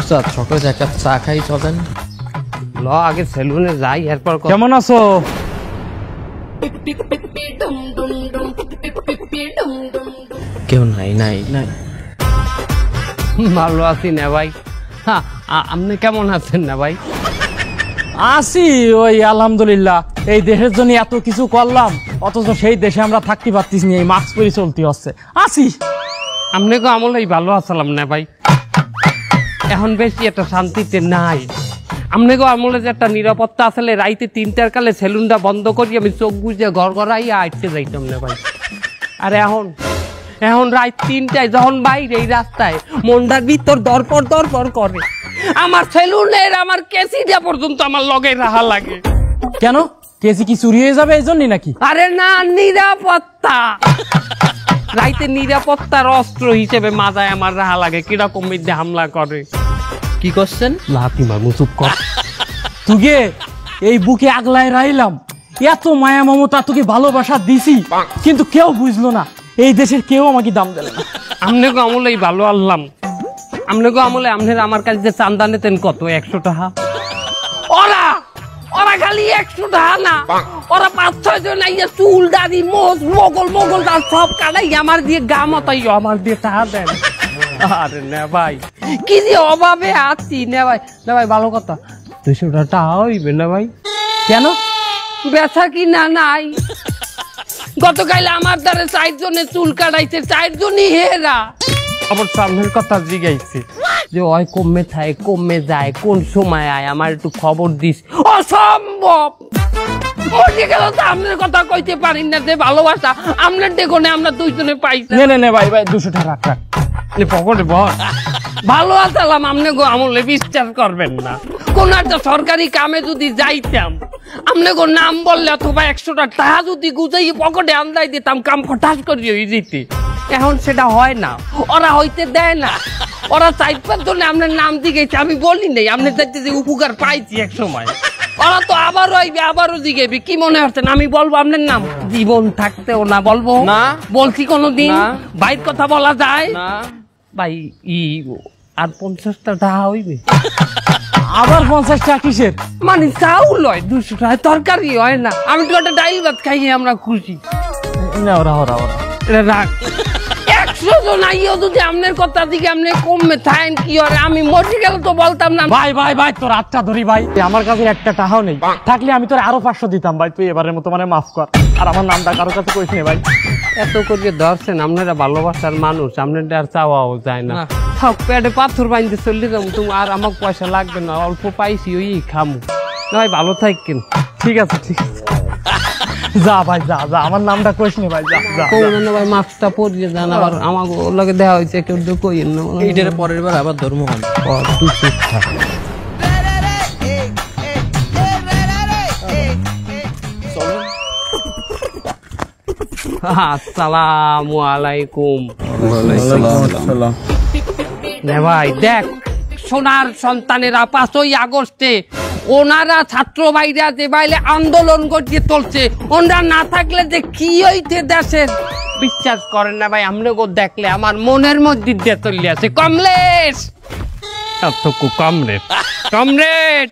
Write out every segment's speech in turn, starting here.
উস্তাদ সকালে এক কাপ চা খাই চলেন। ল আগে সেলুনে যাই, এরপর কেমন আছো? কেউ নাই নাই নাই। ভালো আছি না ভাই। হ্যাঁ, আপনি কেমন আছেন না ভাই? আছি ওই আলহামদুলিল্লাহ। এই দেশের জন্য এত কিছু করলাম, অথচ সেই দেশে আমরা থাকতে পারতেছি না, এই মাস্ক পরে চলতে হচ্ছে। আছি আপনাকে আমলেই ভালো আছিলাম না ভাই, এখন বেশি একটা শান্তিতে নাই। আপনাকে আমলে যে একটা নিরাপত্তা আসলে রাইতে 3টার কালে সেলুনটা বন্ধ করি আমি চোখ বুঝে ঘর ঘরাই আটকে যাইতাম না ভাই। আর এখন রাত 3টায় যখন বাইরে এই রাস্তায় মনটার ভিতর দরপর করে। আমার সেলুনের আমার কেসিটা পর্যন্ত আমার লগে রাহা লাগে। কেন? কেসি কি চুরি হয়ে যাবে এই জন্যই নাকি? আরে না, নিরাপত্তা। রাইতে নিরাপত্তার অস্ত্র হিসেবে মাথায় আমার রাহা লাগে, কিরকম মিথ্যে হামলা করে। কি করছেন? লাথি মারমু, চুপ কর। তুগে এই বুকে আগলায় রাইলাম, এত মায়া মমতা তোকে ভালোবাসা দিছি, কিন্তু কেউ বুঝলো না, এই দেশের কেউ আমাকে দাম দিল না। আপনাকে আমলেই ভালো আনলাম। আপনাকে আমলে আপনার আমার কাছে যে চান্দা নিতেন কত? 100 টাকা। ওরা খালি 100 টাকা না, ওরা 5-6 জন আইয়া চুল দাড়ি মোগল দাঁত সব কাটাই আমার দিয়ে গা মতাই আমার দিয়ে টাকা দেন। আরে না ভাই, কি যে অভাবে আছি না ভাই। না ভাই ভালো কথা, 200 টাকা হইবে না ভাই? কেন? বেচা কি না নাই? গতকাল আমার দ্বারা 4 জনে চুল কাটাইছে, 4 জনই হেরা। আবার সামনের কথা জিগাইছে যে ওই কমে থাকে কমে যায়, কোন সময় আয় আমার একটু খবর দিস। অসম্ভব, মরে গেল তো আপনার কথা কইতে পারি না। যে ভালোবাসা আপনার দেখনে আমরা 2 জনে পাইছি। নে ভাই 200 টাকা রাখ। পকেটে বল। ভালো আছিলাম, আপনি গো আমলে বিশ্বাস করবেন না। কোন একটা সরকারি কামে যদি যাইতাম, আপনি গো নাম বললে অথবা 100 টাকা যদি গুজাই পকেটে আন্দাই দিতাম, কাম ফটাস করিয়ে হয়ে যেতে। এখন সেটা হয় না, ওরা হইতে দেয় না। ওরা 4-5 জনে আপনার নাম দিয়েছে, আমি বলি নাই আপনি চাইতে যে উপকার পাইছি এক সময়। ওরা তো আবারও আইবে, আবারও জিগেবি। কি মনে হচ্ছেন আমি বলবো আপনার নাম? জীবন থাকতেও না বলবো না। বলছি কোনোদিন? বাইর কথা বলা যায় না ভাই। আর 50 টাকা হইবে? আবার 50 টাকা কিসের? মানে চাউল হয় 200 টাকা, তরকারি হয় না। আমি তো একটা ডাইল ভাত খাইয়ে আমরা খুশি। এটা রাখ। 100 জন আইও যদি আপনার কথা দিকে আপনি কমে থাকেন কি হয়? আমি মরে গেল তো বলতাম না। ভাই তোর আটটা ধরি ভাই, আমার কাছে একটা টাকাও নেই। থাকলে আমি তোর আরো 500 দিতাম ভাই। তুই এবারের মতো মানে মাফ কর, আর আমার নামটা কারোর কাছে কইস নে ভাই। এত করে ধরছেন, আপনারা ভালোবাসার মানুষ, আপনাদের আর চাওয়াও যায় না। সব পেটে পাথর বাইন্ধে চলে যাবো, তুমি আর আমার পয়সা লাগবে না, অল্প পাইছি ওই খামু। ভাই ভালো থাকেন। ঠিক আছে যা ভাই যা, আমার নামটা কইস নে ভাই, যা ভাই। মাস্কটা পরিয়ে যান, আবার আমার লগে দেওয়া হয়েছে, কেউ তো কইেন না। এইটার পরের বার আবার ধর্ম হয়। আসসালামু আলাইকুম। ভাই দেখ, সোনার সন্তানেরা 5ই আগস্টে ওনারা ছাত্র ভাইরা যে বাইরে আন্দোলন করতে চলছে, ওনারা না থাকলে যে কি হইতে দেশের বিশ্বাস করেন না ভাই। আপনাকে দেখলে আমার মনের মধ্যে দিয়ে চলে আছে। কমলেশ কমরেড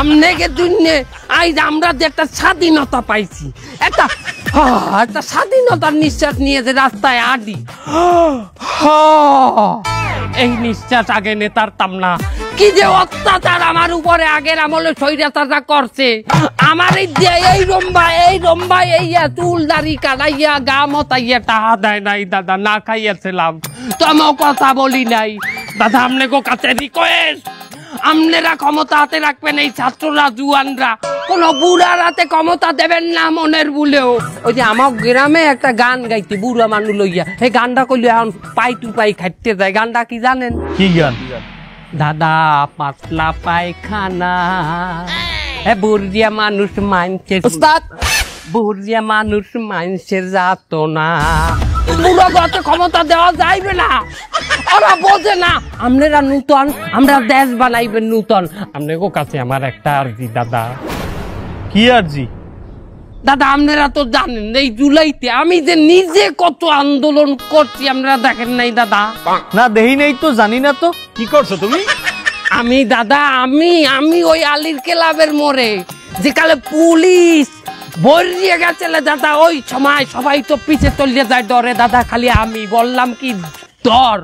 আপনাকে দুনিয়ে আজ আমরা যে একটা স্বাধীনতা পাইছি, একটা স্বাধীনতার নিঃশ্বাস নিয়ে যে রাস্তায় আডি, এই নিঃশ্বাস আগে নেতারতাম না। কি যে অত্যাচার আমার উপরে আগের আমলে স্বৈরাচাররা করছে। আমার এই রম্বা এই চুল দাড়ি কাটাইয়া গা মতাইয়া টাহা দেয় নাই দাদা, না খাইয়াছিলাম তোমাও কথা বলি নাই দাদা। আপনাকে কাছে রিকোয়েস্ট, আপনারা ক্ষমতা হাতে রাখবেন, এই ছাত্ররা জুয়ানরা কোন বুড়ার হাতে ক্ষমতা দেবেন না মনের ভুলেও। ওই যে আমার গ্রামে একটা গান গাইতে বুড়া মানুষ লইয়া, এই গানটা কইলে এখন পাই টু পাই খাইতে যায়। গানটা কি জানেন? কি গান? দাদা পাতলা পায়খানা, বুড়িয়া মানুষ মানছে, বুড়িয়া মানুষ মানছে যাত না। বুড়ো গতে ক্ষমতা দেওয়া যাইবে না, ওরা বোঝে না। আপনারা নূতন, আমরা দেশ বানাইবেন নূতন। আপনাদের কাছে আমার একটা আরজি দাদা। কি আরজি? দাদা আপনারা তো জানেন এই জুলাইতে আমি যে নিজে কত আন্দোলন করছি আপনারা দেখেন নাই দাদা? না দেহি নেই তো, জানি না তো। কি করছো তুমি? আমি দাদা আমি ওই আলীর ক্লাবের মোড়ে যেকালে পুলিশ বরিয়ে গেছিলে দাদা, ওই সময় সবাই তো পিছে চলিয়ে যায় ডরে দাদা, খালি আমি বললাম কি ডর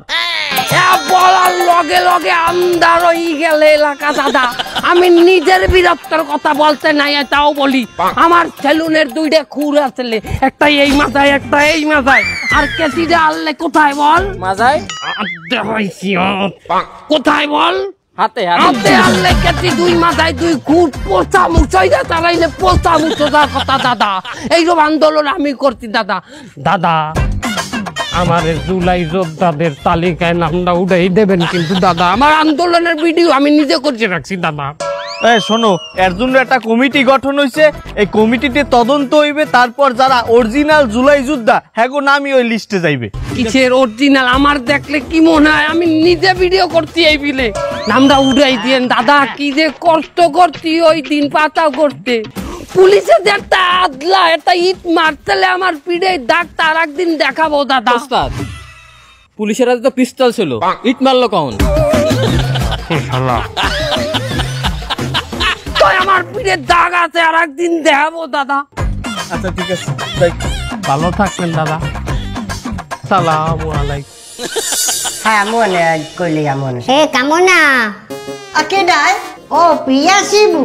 বলার লগে লগে আন্দার হয়ে গেলে এলাকা দাদা। আমি নিজের বীরত্বের কথা বলতে নাই, তাও বলি আমার সেলুনের দুইটা খুর আছে, একটা এই মাথায় একটা এই মাথায়, আর কেসিটা আনলে কোথায় বল? মাজায় কোথায় বল? হাতে হাতে আনলে কেসি দুই মাথায় দুই খুর, পোচা মুচাইটা চালাইলে পোচা মুচোদার কথা দাদা। এইসব আন্দোলন আমি করছি দাদা। দাদা আমার জুলাই যোদ্ধাদের তালিকায় নামটা উঠাই দেবেন কিন্তু দাদা, আমার আন্দোলনের ভিডিও আমি নিজে করতে রাখছি দাদা। শোনো, এর জন্য একটা কমিটি গঠন হয়েছে, এই কমিটিতে তদন্ত হইবে, তারপর যারা অরিজিনাল জুলাই যোদ্ধা হ্যাঁ নামই ওই লিস্টে যাইবে। কিসের অরিজিনাল? আমার দেখলে কি মনে হয় আমি নিজে ভিডিও করছি এই বিলে, নামটা উঠাই দিয়েন দাদা। কি যে কষ্ট করছি ওই দিন পাতা করতে, পুলিশে যে একটা আদলা একটা ইট মারতেলে আমার পিঠে দাগ, তার একদিন দেখাবো দাদা। ওস্তাদ, পুলিশের হাতে তো পিস্তল ছিল, ইট মারলো কখন? আমার পিঠে দাগ আছে, আর একদিন দেখাবো দাদা। আচ্ছা ঠিক আছে, ভালো থাকবেন দাদা। সালামু আলাইকুম। হ্যাঁ মনে কইলি মনে হে কামনা আকে ডাই ও প্রিয়া শিবু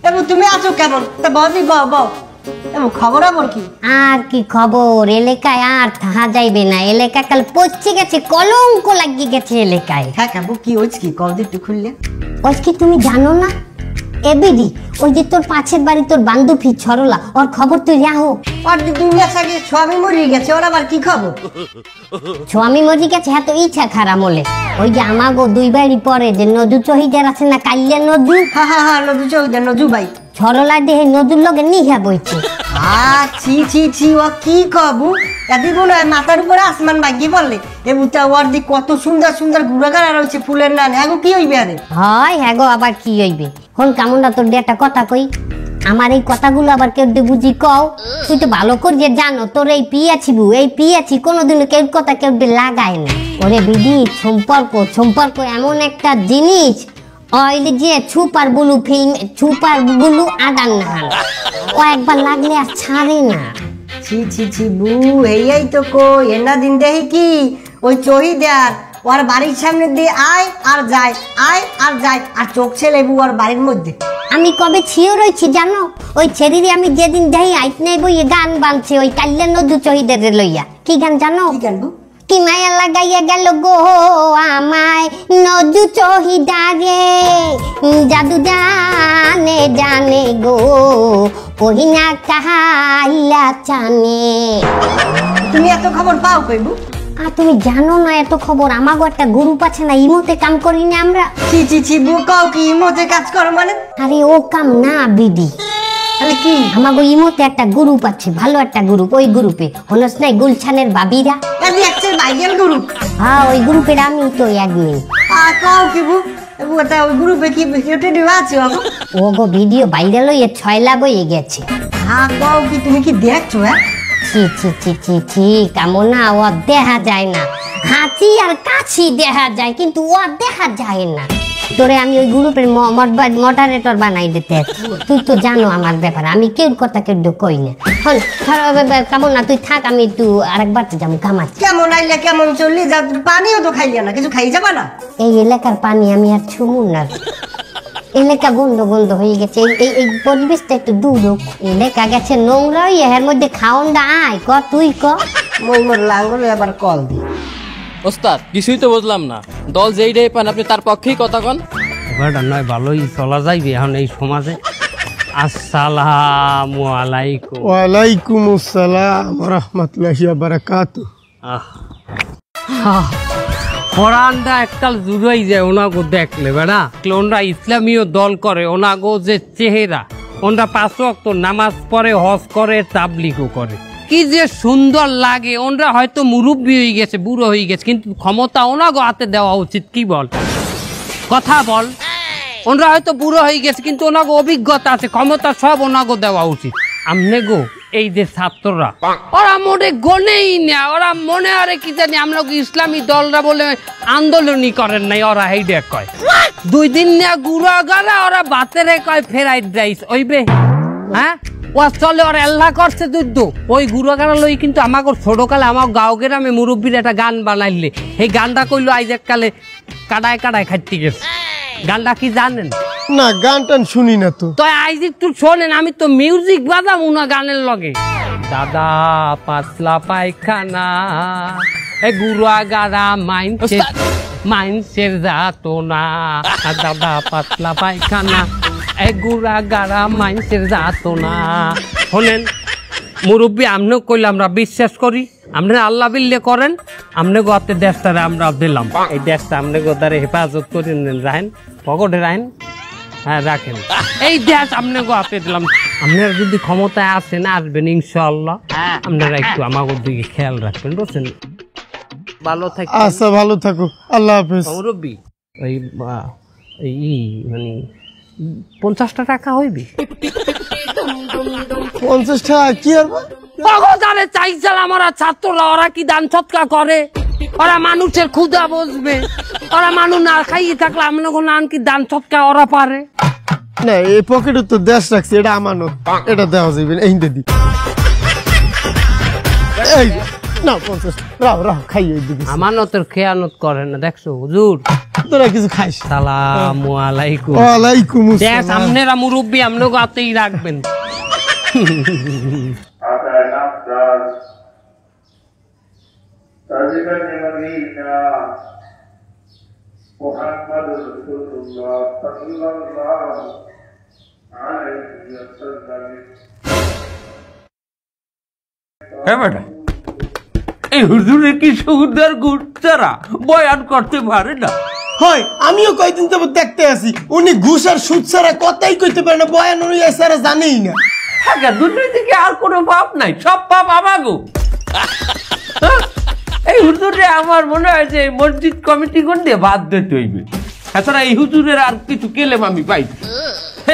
এবু তুমি আছো কেমন তা বদি বাও বাও এবু খবর আবার কি আর কি খবর? এলাকায় আর থাকা যাইবে না, এলাকা কাল পচে গেছে, কলঙ্ক লাগিয়ে গেছে এলাকায়। হ্যাঁ কাবু কি হচ্ছে কি কল একটু খুললে ওই কি তুমি জানো না এবিডি, ওই যে তোর পাশের বাড়ি তোর বান্ধবী ছরলা, ওর খবর তুই রাখো। আর 2 মাস আগে স্বামী মরে গেছে, ওর আবার কি খবর? স্বামী মরে গেছে, হ্যাঁ তো ইচ্ছা খারাপ হলে ওই যে আমাগো 2 বাড়ি পরে যে নদু চহিদার আছে না, কাল্যা নদু। হ্যাঁ হ্যাঁ হ্যাঁ নদু চৌধুরী নদু ভাই ছরলা দেহে নদুর লগে নিহা বইছে। ছি ছি ছি ও কি কবু এদি বলে মাথার উপরে আসমান ভাগি বললে এবুটা ওর দি কত সুন্দর সুন্দর গুড়াগাড়া রয়েছে ফুলের নান, এখন কি হইবে আরে? হয় হ্যাঁ গো, আবার কি হইবে? হন কামুন্ডা তোর দিয়ে একটা কথা কই, আমার এই কথাগুলো আবার কেউ বুঝি কও। তুই তো ভালো করে জানো তোর এই পিয়াছিবু, এই পিয়াছি কোনোদিনও কেউ কথা কেউ লাগায় না। ওরে বিধি সম্পর্ক এমন একটা জিনিস, ওই যে super blue film, super blue আদান নাহান, ও একবার লাগলে আর ছাড়ে না। ছি ছি ছি বু এই তো কই এনা দিন দেখি কি ওই চহিদার ওর বাড়ির সামনে দিয়ে আয় আর যায় আর চোখ ছেলে বু ওর বাড়ির মধ্যে। আমি কবে ছিও রয়েছি জানো, ওই ছেড়িরে আমি যেদিন যাই আইত নাই বই গান বানছে ওই কাল্যা নদু চহিদের লইয়া। কি গান জানো? কি গান বু? কি মায়া লাগাইয়া গেল গো আমায় নদু চহিদারে, জাদু জানে জানে গো কহিনা কাহাইলা চানে। তুমি এত খবর পাও কই বু? আর তুমি জানো না এত খবর? আমাগো একটা গ্রুপ আছে না, ইমোতে কাম করি না আমরা। ছি ছি ছি বু কাও কি ইমোতে কাজ করো মানে? আরে ও কাম না বিডি, তাহলে কি? আমাগো ইমোতে একটা গ্রুপ আছে, ভালো একটা গ্রুপ। ওই গ্রুপে হনস নাই গুলছানের ভাবিরা, এদি একটা ভাইরাল গ্রুপ। হ্যাঁ ওই গ্রুপের আমি তো অ্যাডমিন। কাও কি বু বু এটা ওই গ্রুপে কি ভিডিওতে দেওয়া আছে বাবু? ও গো ভিডিও ভাইরাল হয়ে 6 লাখ হয়ে গেছে। হ্যাঁ কাও কি তুমি কি দেখছো? হ্যাঁ ছি ছি ছি ছি ছি কামনা, ও দেখা যায় না। হাঁচি আর কাছি দেখা যায় কিন্তু ও দেখা যায় না। তোরে আমি ওই গ্রুপের মডারেটর বানাই দিতে, তুই তো জানো আমার ব্যাপার, আমি কেউ কথা কেউ কই না। কেমন না তুই থাক, আমি একটু আরেকবার যাবো কামাচ্ছি। কেমন আইলে কেমন চললি, যা পানিও তো খাইলে না, কিছু খাই যাবা না? এই এলাকার পানি আমি আর ছুমু না, এলাকা গন্ধ হয়ে গেছে। এই পরিবেশটা একটু দূর হোক, এলাকা গেছে নোংরা, এর মধ্যে খাওনটা আয় ক তুই ক। মই মোর লাঙ্গলে আবার কল দি। ওস্তাদ কিছুই তো বুঝলাম না, দল যেইটাই পান আপনি তার পক্ষেই কথা কন। ব্যাপারটা নয় ভালোই চলা যাইবে এখন এই সমাজে। আসসালামু আলাইকুম। ওয়ালাইকুম আসসালাম ওয়া রাহমাতুল্লাহি ওয়া বারাকাতুহু। কোরআনটা এককাল জুড়াই যায় ওনাগো দেখলে বেড়া, ওনরা ইসলামীয় দল করে, ওনাগো যে চেহারা, ওনরা 5 ওয়াক্ত নামাজ পড়ে, হজ করে, তাবলিগও করে, কি যে সুন্দর লাগে। ওনরা হয়তো মুরব্বী হয়ে গেছে, বুড়ো হয়ে গেছে, কিন্তু ক্ষমতা ওনাগো হাতে দেওয়া উচিত। কি বল, কথা বল। ওনরা হয়তো বুড়ো হয়ে গেছে কিন্তু ওনাগো অভিজ্ঞতা আছে, ক্ষমতা সব ওনাগো দেওয়া উচিত। আমনে গো এই যে ছাত্ররা ওরা মনে গনেই না, ওরা মনে আরে কি জানি আমরা ইসলামী দলরা বলে আন্দোলনই করেন নাই, ওরা হেইডে কয় 2 দিন না গুড়া গাড়া ওরা ভাতেরে কয় ফ্রাইড রাইস ওইবে। হ্যাঁ ও চলে ওরা আল্লাহ করছে দুধ ওই গুড়া গাড়া লই। কিন্তু আমাকে ছোটকালে আমার গাঁও গ্রামে মুরব্বীর একটা গান বানাইলে সেই গানটা কইলো আইজাক কালে কাটায় কাটায় খাইতে গেছে। গানটা কি জানেন? না, গান টান শুনি না তো। তো আইজ একটু শোনেন, আমি তো মিউজিক বাজাবো না গানের লগে। দাদা পাতলা পায়খানা এ গুড়া গাড়া মাইন্সের যাতো না, দাদা পাতলা পায়খানা এ গুড়া গাড়া মাইন্সের যাতো না। শোনেন মুরব্বী, আমনে কইলে আমরা বিশ্বাস করি, আপনি আল্লাহ বিল্লে করেন, আমনে গোতে দেশটারে আমরা দিলাম, এই দেশটা আমনে গোদারে হেফাজত করে রাখেন, পকেটে রাখেন। হ্যাঁ রাখেন, এই দেশ আপনি গোতে দিলাম। আপনারা যদি ক্ষমতায় আসেন আসবেন ইনশাআল্লাহ, আপনারা একটু আমাদের দিকে খেয়াল রাখবেন, বুঝছেন? ভালো থাকবেন। আচ্ছা, ভালো থাকো, আল্লাহ হাফেজ। মুরব্বী ওই মানে 50টা টাকা হইবে। 50 টাকা কি আর ভগবানে চাইছিল আমরা ছাত্ররা, ওরা কি দান সৎকার করে? ওরা মানুষের ক্ষুধা বুঝবে, ওরা মানুষ না খাইয়ে থাকলে আমরা নান কি দান সৎকার ওরা পারে না? এই পকেটে তো দেশ রাখছি, এটা আমানত, এটা দেওয়া যাবে না। এই দি এই না 50 রাও রাও খাইয়ে দিবি। আমানতের খেয়ানত করে না, দেখছো হুজুর? তোরা কিছু খাইস? সালামু আলাইকুম। ওয়ালাইকুম দেশ আসসালাম। আপনারা মুরব্বী, আপনি গাতেই রাখবেন। এই হুজুরের কি সুন্দর গুড়চারা বয়ান করতে পারে না? হয়, আমিও কয়দিন তো দেখতে আছি, উনি ঘুষ আর সুদ ছাড়া কথাই কইতে পারে না, বয়ান উনি ছাড়া জানেই না। হ্যাঁ, দুর্নীতিকে আর কোনো পাপ নাই, সব পাপ আমাগো। এই হুজুরে আমার মনে হয় যে মসজিদ কমিটি কোন দিয়ে বাদ দিতে হইবে। এছাড়া এই হুজুরের আর কিছু কেলেম আমি পাই,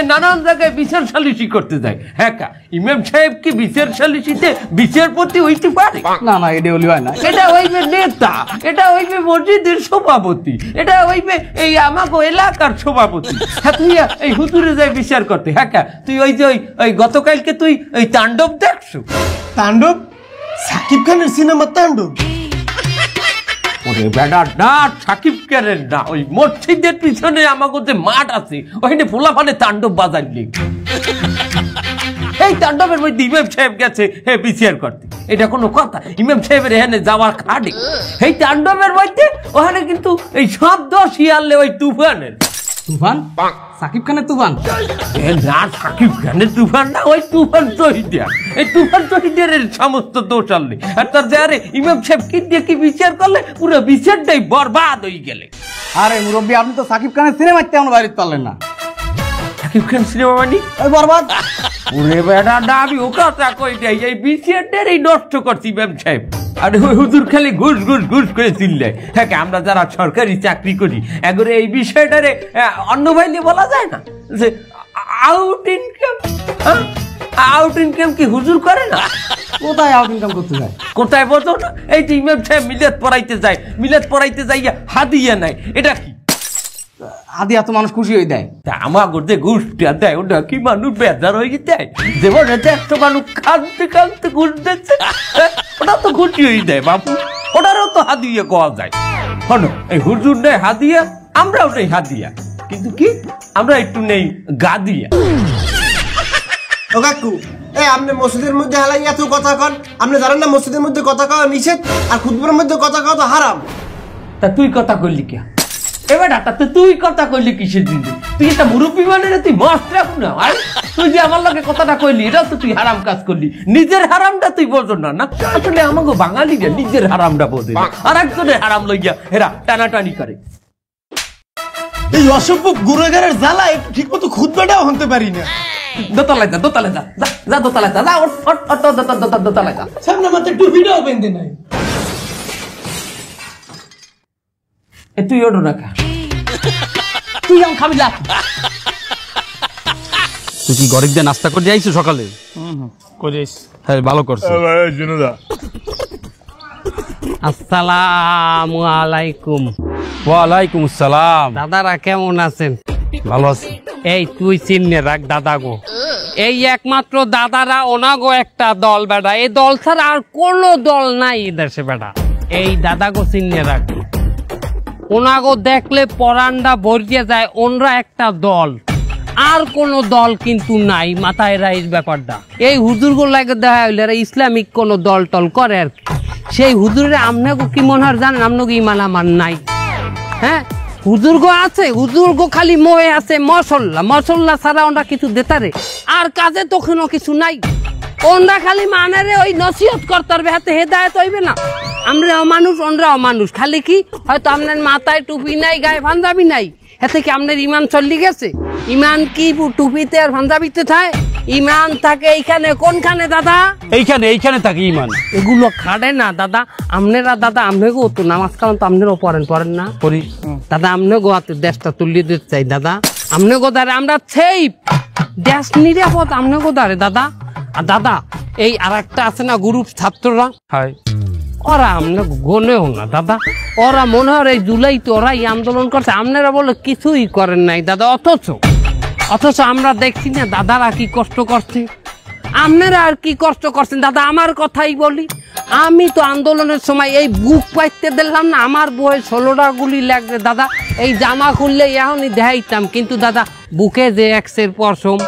নানান জায়গায় বিচার সালিসি করতে যায়। হ্যাঁ, ইমাম সাহেব কি বিচার সালিসিতে বিচারপতি হইতে পারে? না না, এটা হলি হয় না। এটা হইবে নেতা, এটা হইবে মসজিদের সভাপতি, এটা হইবে এই আমাগো এলাকার সভাপতি। হ্যাঁ, তুই এই হুজুরে যাই বিচার করতে। হ্যাঁ, তুই ওই যে ওই গতকালকে তুই ওই তাণ্ডব দেখছো? তাণ্ডব? সাকিব খানের সিনেমা তাণ্ডব? ওরে বেটা না, সাকিব খানের না, ওই মসজিদের পিছনে আমাকে মাঠ আছে, ওখানে পোলাপানে তাণ্ডব বাজাইলি। এই তাণ্ডবের মধ্যে ইমাম সাহেব গেছে বিচার করতে, এটা কোনো কথা? ইমাম সাহেবের এখানে যাওয়ার খাটে। এই তাণ্ডবের মধ্যে ওখানে কিন্তু এই শব্দ শিয়ালে ওই তুফানের তুফান, সাকিব খানের তুফান না, সাকিব খানের তুফান না, ওই তুফান শহীদের। এই তুফান শহীদের সমস্ত দোষ আনলে, আর তার যারে ইমাম সাহেব কি দিয়ে কি বিচার করলে, পুরো বিচারটাই বরবাদ হয়ে গেলে। আরে মুরব্বী, আপনি তো সাকিব খানের সিনেমা তেমন বাইরে পারলেন না। সাকিব খান সিনেমা মানে ওই বরবাদ। ওরে বেটা না, আমি ও কথা কই যাই, এই বিচারটারই নষ্ট করছি ইমাম সাহেব। আর ওই হুজুর খালি ঘুষ ঘুষ ঘুষ করে চিল্লায়। হ্যাঁ, আমরা যারা সরকারি চাকরি করি এগরে এই বিষয়টারে অন্য ভাইলে বলা যায় না যে আউট ইনকাম। আউট ইনকাম কি হুজুর করে না? কোথায় আউট ইনকাম করতে যায়? কোথায় বোঝো না? এই যে ইমাম সাহেব মিলাদ পড়াইতে যায়, মিলাদ পড়াইতে যাইয়া হাদিয়া নাই, এটা কি? আদি এত মানুষ খুশি হয়ে দেয়। আমার যে ঘুষটা দেয় ওটা কি মানুষ বেজার হয়ে দেয়? যেমন একটা মানুষ কাঁদতে কাঁদতে ঘুষ দিচ্ছে, ওটা তো খুশি হয়ে দেয় বাবু, ওটারও তো হাদিয়া কোয়া যায়। শোনো, এই হুজুর নেই হাদিয়া, আমরাও নেই হাদিয়া, কিন্তু কি আমরা একটু নেই গাদিয়া। ও কাকু, এই আপনি মসজিদের মধ্যে হালাই এত কথা কন, আপনি জানেন না মসজিদের মধ্যে কথা কওয়া নিষেধ, আর খুতবার মধ্যে কথা কওয়া তো হারাম। তা তুই কথা কইলি কে? এবার ডাক্তার তুই কথা কইলি কিসের দিন? তুই একটা মুরব্বী মানে তুই মস্ত রাখ না। আর তুই যে আমার লগে কথাটা কইলি, এটাও তো তুই হারাম কাজ করলি। নিজের হারামটা তুই বোঝো না। না, আসলে আমাকে বাঙালিরা নিজের হারামটা বোঝে, আর একজনের হারাম লইয়া এরা টানাটানি করে। এই অসভ্য গুড়াগারের জ্বালা একটু ঠিক মতো খুতবাটাও হতে পারি না। দোতলায় যা, দোতলায় যা, যা দোতলায় যা, দোতলায় যা। সামনে মাত্র টুপিটাও বেঁধে নাই। তুই ওঠো না, তুই যেমন খাবি লাখ। তুই কি গরিবদের নাস্তা করে যাইছো সকালে? করিস হ্যাঁ ভালো করছো আসসালামু আলাইকুম। ওয়ালাইকুম আসসালাম। দাদারা কেমন আছেন? ভালো আছি। এই তুই চিনে রাখ দাদা গো, এই একমাত্র দাদারা ওনাগো একটা দল বেটা, এই দল ছাড়া আর কোনো দল নাই এই দেশে বেটা। এই দাদা গো চিনে রাখ, ওনাগো দেখলে পরান্ডা ভরিয়ে যায়, ওনরা একটা দল, আর কোন দল কিন্তু নাই। মাথায় রাইজ ব্যাপারটা, এই হুজুর গুলো লাগে দেখা হইলে এরা ইসলামিক কোন দল টল করে আর কি। সেই হুজুরে আপনাকে কি মনে হয় জানেন? আপনাকে ইমান আমার নাই। হ্যাঁ হুজুর গো আছে, হুজুর গো খালি মোয়ে আছে মশল্লা, মশল্লা ছাড়া ওরা কিছু দেতারে আর কাজে তখনও কিছু নাই। ওনরা খালি মানে রে ওই নসিহত করতে পারবে, হাতে হেদায়ত হইবে না। আমরাও মানুষ, ওনরাও মানুষ, খালি কি হয়তো আপনার মাথায় টুপি নাই, গায়ে পাঞ্জাবি নাই, এতে কি আপনার ইমান চল্লি গেছে? ইমান কি টুপিতে আর পাঞ্জাবিতে থাকে? ইমান থাকে এইখানে। কোনখানে দাদা? এইখানে থাকে ইমান। এগুলো খাড়ে না দাদা। আপনারা দাদা আমনেগো তো নামাজ কালাম তো আপনারাও পড়েন না? পড়ি দাদা আমনেগো হাতে দেশটা তুলিয়ে দিতে চাই দাদা। আমনেগো দ্বারে আমরা সেই দেশ নিরাপদ আমনেগো দ্বারে দাদা। আর দাদা এই আর একটা আছে না গ্রুপ ছাত্ররা, হাই ওরা আমরা গনেও না দাদা। ওরা মনে হয় এই জুলাইতে ওরাই আন্দোলন করছে, আপনারা বলে কিছুই করেন নাই দাদা। অথচ আমরা দেখছি না দাদারা কি কষ্ট করছে, আপনারা আর কি কষ্ট করছেন দাদা। আমার কথাই বলি, আমি তো আন্দোলনের সময় এই বুক পাইতে দিলাম না, আমার বয়ে 16টা গুলি লাগবে দাদা। এই জামা খুললে এখনই দেখাইতাম, কিন্তু দাদা বুকে যে এক্সের পশম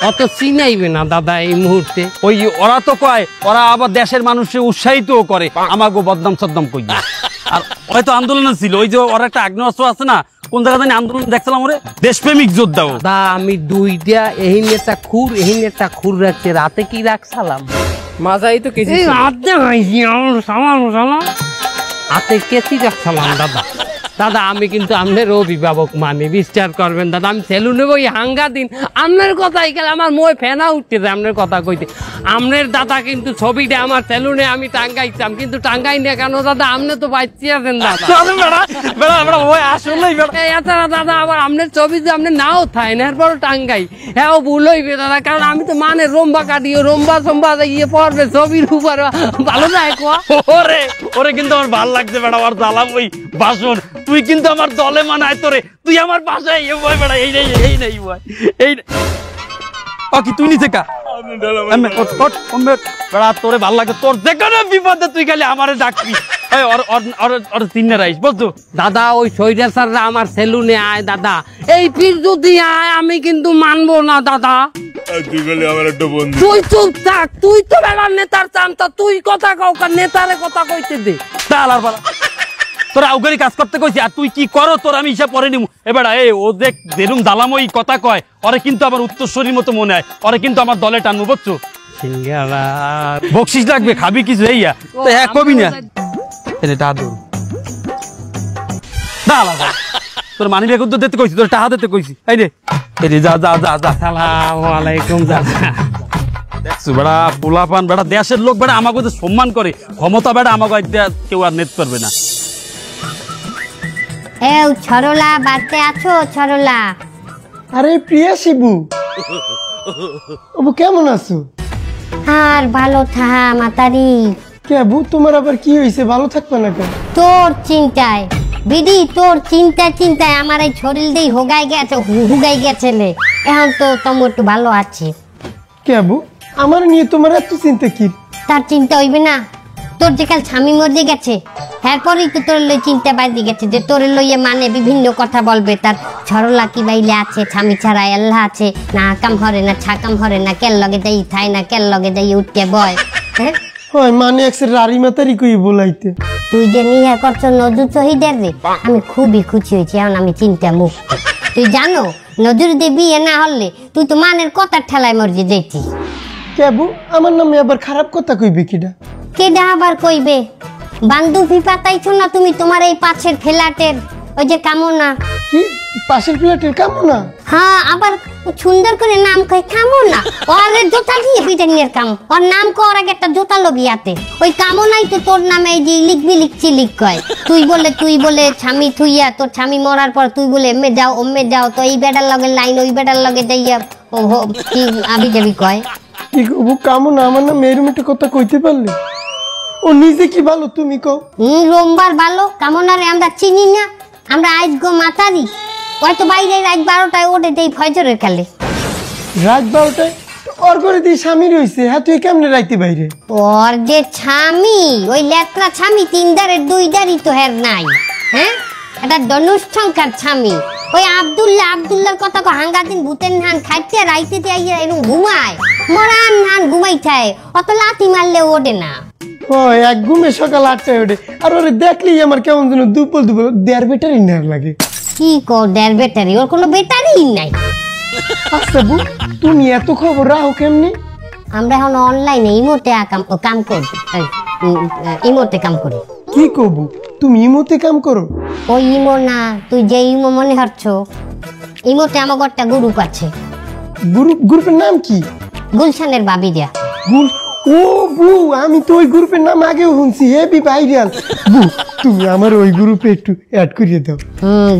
অত চিনাইবে না দাদা এই মুহূর্তে। ওই ওরা তো কয়, ওরা আবার দেশের মানুষকে উৎসাহিত করে আমাকে বদনাম সদ্দাম করি। আর হয়তো আন্দোলন ছিল, ওই যে ওর একটা আগ্নেয়াস্ত্র আছে না, কোন জায়গা জানি আন্দোলন দেখছিলাম, ওরে দেশপ্রেমিক যোদ্ধা। দাদা আমি দুইটা এই নেতা খুর রাখছে, রাতে কি রাখছিলাম মাজাই তো কিছু হাতে কেসি রাখছিলাম দাদা। দাদা আমি কিন্তু আপনার অভিভাবক মানে বিশ্বাস করবেন দাদা, আমি সেলুনে বই হাঙ্গা দিন আপনার কথাই গেলে আমার মই ফেনা উঠতেছে আপনার কথা কইতে। আপনার দাদা কিন্তু ছবিটা আমার সেলুনে আমি টাঙ্গাইতাম, কিন্তু টাঙ্গাই না কেন দাদা? আপনি তো বাচ্চি আছেন দাদা। এছাড়া দাদা আবার আপনার ছবি যে আপনি নাও থাই না এরপর টাঙ্গাই, হ্যাঁ ভুল হইবে দাদা, কারণ আমি তো মানে রম্বা কাটিও রম্বা ইয়ে পড়বে ছবির উপর ভালো যায় কোয়া। ওরে কিন্তু আমার ভালো লাগছে বেড়া, আমার জ্বালাম ওই বাসন। তুই কিন্তু আমার দলে মানায় তোরে, তুই আমার বাসায় বেড়া এই নেই কি তুই নিচে কা বেড়া, তোরে ভাল লাগে, তোর যেখানে বিপদে তুই খালি আমারে ডাকবি। দাদা ওই সৈরাচাররা আমার সেলুনে আয় দাদা, এই পীর যদি আয় আমি কিন্তু মানবো না দাদা। তুই চুপ থাক, তুই তো বেড়ার নেতার চামচা, তুই কথা কাউকা নেতারে কথা কইতে দে। তোরা আউগারি কাজ করতে কইছি, আর তুই কি করো তোর আমি হিসাব পরে নিমু। এবার ও যে যেরুম দালাম ওই কথা কয়, ওরে কিন্তু আমার উত্তরসূরির মতো মনে হয়, ওরে কিন্তু আমার দলে টানবো বুঝছো। বকশিস লাগবে, খাবি কিছু এইয়া তো হ্যাঁ কবি না তোর মানি ব্যাগ দিতে কইছি, তোর টাকা দিতে কইছি। এই রে যা যা যা যা। আসসালামু আলাইকুম দাদা। দেখছো বেড়া পোলাপান বেড়া, দেশের লোক বেড়া আমাকে যে সম্মান করে, ক্ষমতা বেড়া আমাকে কেউ আর নেত করবে না। ছরলা বাড়তে আছো? ছরলা আরে প্রিয়া শিবু, কেমন আছো? আর ভালো থাহা মাতারি। কে বু, তোমার আবার কি হয়েছে? ভালো থাকবে না কেন? তোর চিন্তায় বিডি, তোর চিন্তায় আমার এই শরীর দিয়ে হুগাই গেছে লে। এখন তো তোমার একটু ভালো আছে। কে বু, আমার নিয়ে তোমার এত চিন্তা কি? তার চিন্তা হইবে না? তোর যে কাল স্বামী মরে গেছে, এরপরই তো তোর লই চিন্তা বাঁধে গেছে যে তোর লইয়ে মানে বিভিন্ন কথা বলবে। তার ছরলা কি বাইলে আছে, স্বামী ছাড়া আল্লাহ আছে না, কাম হরে না ছাকাম হরে না, কেল লগে যাই থাই না, কেল লগে যাই উঠতে বয়। হ্যাঁ মানে রারি মাতারি কই বলাইতে। তুই যে নিয়ে করছ নজরুল শহীদের রে, আমি খুবই খুশি হয়েছি। এখন আমি চিন্তা মুক্ত। তুই জানো নজরুল দিয়ে বিয়ে না হলে তুই তো মানের কথার ঠেলায় মরজি যেতি। কেবু আমার নামে আবার খারাপ কথা কইবে কিডা? কেডা আবার কইবে? বান্ধবী পাতাইছো না তুমি তোমার এই পাশের ফ্ল্যাটের ওই যে কামনা। কি পাশের ফ্ল্যাটের কামনা? হ্যাঁ, আবার সুন্দর করে নাম কয় কামনা। ওর জোতা দিয়ে পিটানির কাম, ওর নাম কর আগে একটা জোতা লবিয়াতে। ওই কামনাই তো তোর নামে এই যে লিখবি লিখ কয়। তুই বলে স্বামী থুইয়া, তোর স্বামী মরার পর তুই বলে এমে যাও ওমে যাও, তো এই বেটার লগে লাইন ওই বেটার লগে যাইয়া কি আবি যাবি কয়। কি কব কামো না আমার না মেয়ের একটা কথা কইতে পারলে ও নিজে কি ভালো তুমি কও রোমবার ভালো কামনারে আমরা চিনি না আমরা আজ গো মাতারি হয়তো বাইরে রাত 12টায় ওঠে দেই ফজরের কালে রাত 12টায় ওর করে দিয়ে স্বামী রইছে হ্যাঁ তুই কেমনে রাইতে বাইরে ওর যে স্বামী ওই লেত্রা স্বামী 3 দারের 2 দারই তো হের নাই হ্যাঁ এটা ধনুষ্ঠঙ্কার স্বামী ওই আব্দুল্লাহর কথা কো হাঙ্গাদিন ভূতের নান খাইতে রাইতে দিয়ে এরকম ঘুমায় মরান নান ঘুমাইছায় অত লাথি মারলে ওঠে না ও এক ঘুমে সকাল 8টায় ওঠে আর ওরে দেখলেই আমার কেমন যেন দুপুর দেড় ব্যাটারি নেয়ার লাগে কি কো দেড় ব্যাটারি ওর কোনো ব্যাটারি নাই আচ্ছা বউ তুমি এত খবর রাখো কেমনি আমরা এখন অনলাইনে ইমোতে কাম করি ইমোতে কাম করি কি কবু তুমি ইমোতে কাম করো ওই ইমো না তুই যে ইমো মনে হচ্ছ ইমোতে আমার একটা গ্রুপ আছে গ্রুপের নাম কি গুলশানের বাবি দিয়া ও বু আমি তো ওই গ্রুপের নাম আগেও শুনছি হেভি ভাইরাল বু তুমি আমার ওই গ্রুপে একটু অ্যাড করিয়ে দাও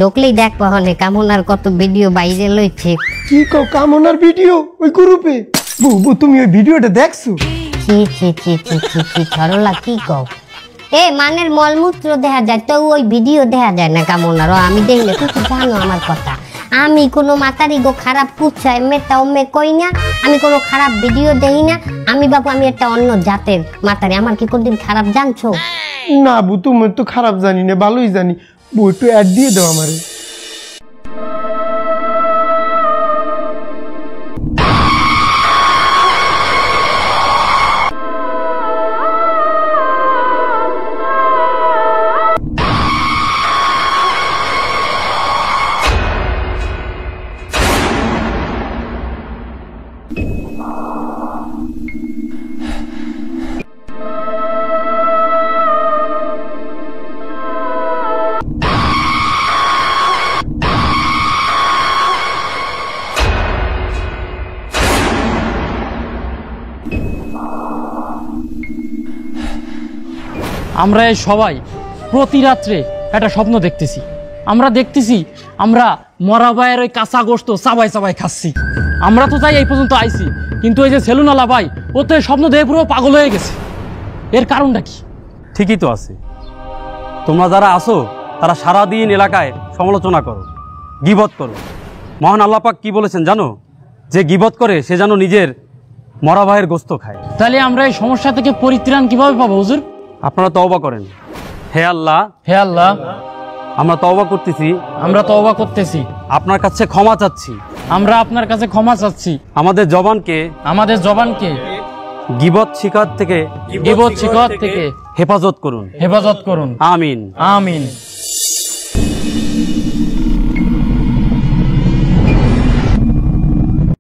ঢুকলেই দেখ পাহনে কামনার কত ভিডিও বাইরে লইছে কি কও কামনার ভিডিও ওই গ্রুপে বু তুমি ওই ভিডিওটা দেখছো ছি ছরলা কি কও এ মানের মলমূত্র দেখা যায় তো ওই ভিডিও দেখা যায় না কামনার আমি দেখলে তুই তো জানো আমার কথা আমি কোনো মাতারি গো খারাপ পুচ্ছায় মেটাও মে কই না আমি কোনো খারাপ ভিডিও দেই না আমি বাবু আমি একটা অন্য জাতের মাতারি আমার কি কোনদিন খারাপ জানছো না বু তুমি তো খারাপ জানি না ভালোই জানি বু একটু অ্যাড দিয়ে দাও আমারে আমরা এই সবাই প্রতি রাত্রে একটা স্বপ্ন দেখতেছি আমরা দেখতেছি আমরা মরা ভাইয়ের ওই কাঁচা গোস্ত চাবাই চাবাই খাচ্ছি আমরা তো তাই এই পর্যন্ত আইছি কিন্তু ওই যে সেলুনালা ভাই ও তো এই স্বপ্ন দেখে পুরো পাগল হয়ে গেছে এর কারণটা কি ঠিকই তো আছে তোমরা যারা আসো তারা সারাদিন এলাকায় সমালোচনা করো গীবত করো মহান আল্লাহ পাক কি বলেছেন জানো যে গীবত করে সে যেন নিজের মরা ভাইয়ের গোস্ত খায় তাহলে আমরা এই সমস্যা থেকে পরিত্রাণ কিভাবে পাবো হুজুর আপনারা তওবা করেন হে আল্লাহ আমরা তওবা করতেছি আপনার কাছে ক্ষমা চাচ্ছি আমরা আপনার কাছে ক্ষমা চাচ্ছি আমাদের জবানকে গীবত শিকার থেকে হেফাজত করুন আমিন